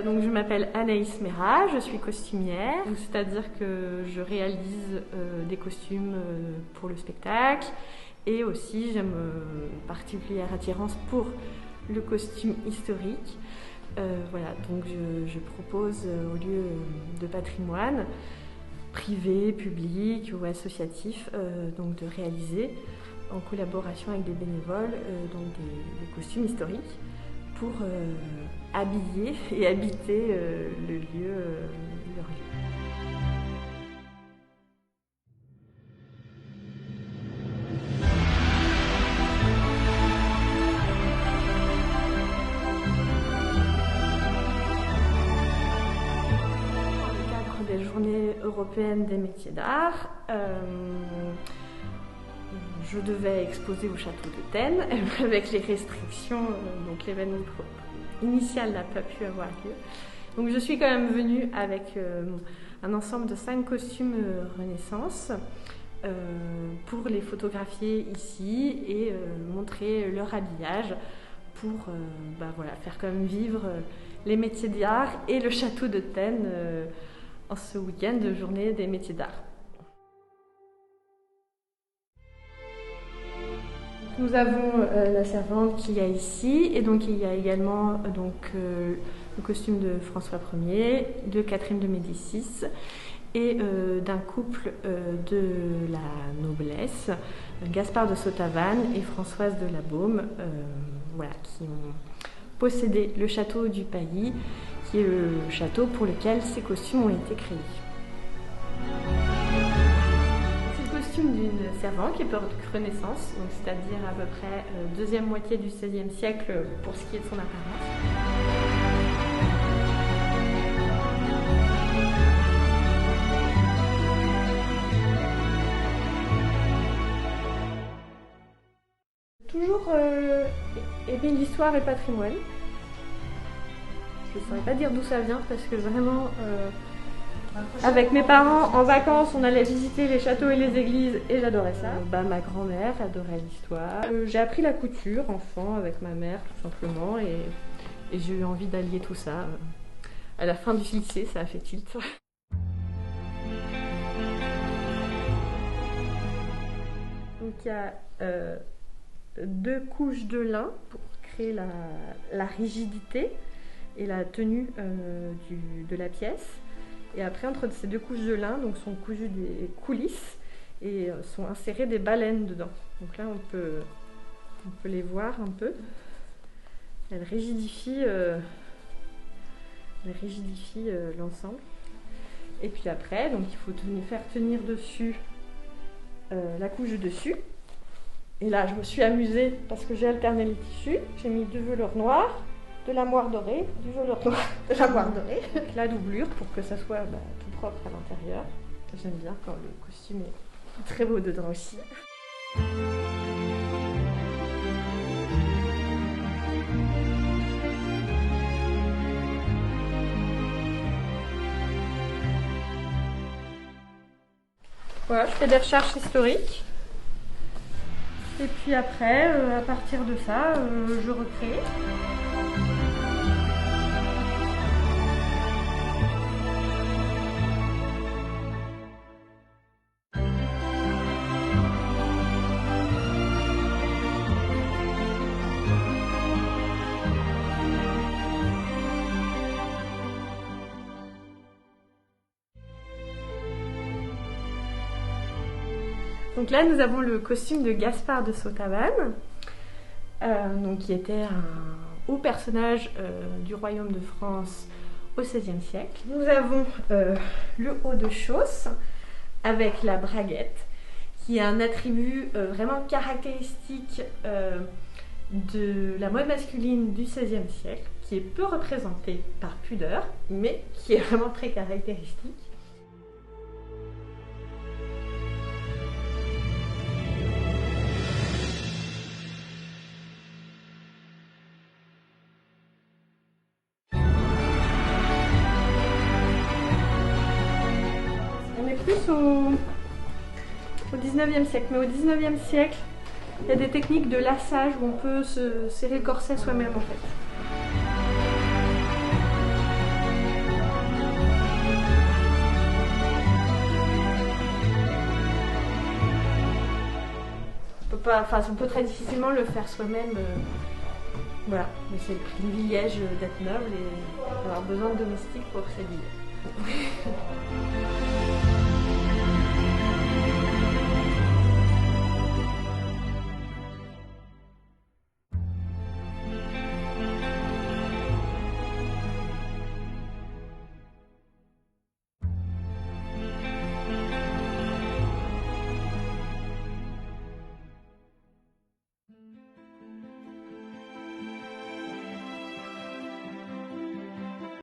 Donc je m'appelle Anaïs Mera, je suis costumière, c'est-à-dire que je réalise des costumes pour le spectacle et aussi j'ai une particulière attirance pour le costume historique. Voilà, donc je propose au lieu de patrimoine privé, public ou associatif donc de réaliser en collaboration avec des bénévoles donc des costumes historiques pour habiller et habiter le lieu, leur lieu. Dans le cadre des Journées européennes des métiers d'art, je devais exposer au château de Thennes avec les restrictions, donc l'événement initial n'a pas pu avoir lieu. Donc je suis quand même venue avec un ensemble de 5 costumes Renaissance pour les photographier ici et montrer leur habillage pour voilà, faire quand même vivre les métiers d'art et le château de Thennes en ce week-end de journée des métiers d'art. Nous avons la servante qu'il y a ici et donc il y a également le costume de François Ier, de Catherine de Médicis et d'un couple de la noblesse, Gaspard de Saut-Tavannes et Françoise de la Baume, voilà, qui ont possédé le château du Pailly, qui est le château pour lequel ces costumes ont été créés. D'une servante qui est époque Renaissance, c'est-à-dire à peu près deuxième moitié du XVIe siècle pour ce qui est de son apparence. Toujours aimer l'histoire et le patrimoine. Je ne saurais pas dire d'où ça vient parce que vraiment avec mes parents, en vacances, on allait visiter les châteaux et les églises et j'adorais ça. Ma grand-mère adorait l'histoire. J'ai appris la couture, enfant, avec ma mère, tout simplement, et j'ai eu envie d'allier tout ça. À la fin du lycée, ça a fait tilt. Donc il y a 2 couches de lin pour créer la rigidité et la tenue de la pièce. Et après, entre ces 2 couches de lin, donc sont cousues des coulisses et sont insérées des baleines dedans. Donc là, on peut les voir un peu. Elles rigidifient l'ensemble. Et puis après, donc il faut faire tenir dessus la couche de dessus. Et là, je me suis amusée parce que j'ai alterné les tissus. J'ai mis du velours noir, de la moire dorée, du velours noir, de la moire dorée. La doublure pour que ça soit tout propre à l'intérieur. J'aime bien quand le costume est très beau dedans aussi. Voilà, je fais des recherches historiques. Et puis après, à partir de ça, je recrée. Donc là, nous avons le costume de Gaspard de Saut-Tavannes, qui était un haut personnage du royaume de France au XVIe siècle. Nous avons le haut de chausse avec la braguette, qui est un attribut vraiment caractéristique de la mode masculine du XVIe siècle, qui est peu représenté par pudeur, mais qui est vraiment très caractéristique. Plus au 19e siècle, mais au 19e siècle, il y a des techniques de lassage où on peut se serrer le corset soi-même en fait. on peut très difficilement le faire soi-même. Voilà, mais c'est le privilège d'être noble et d'avoir besoin de domestiques pour s'habiller.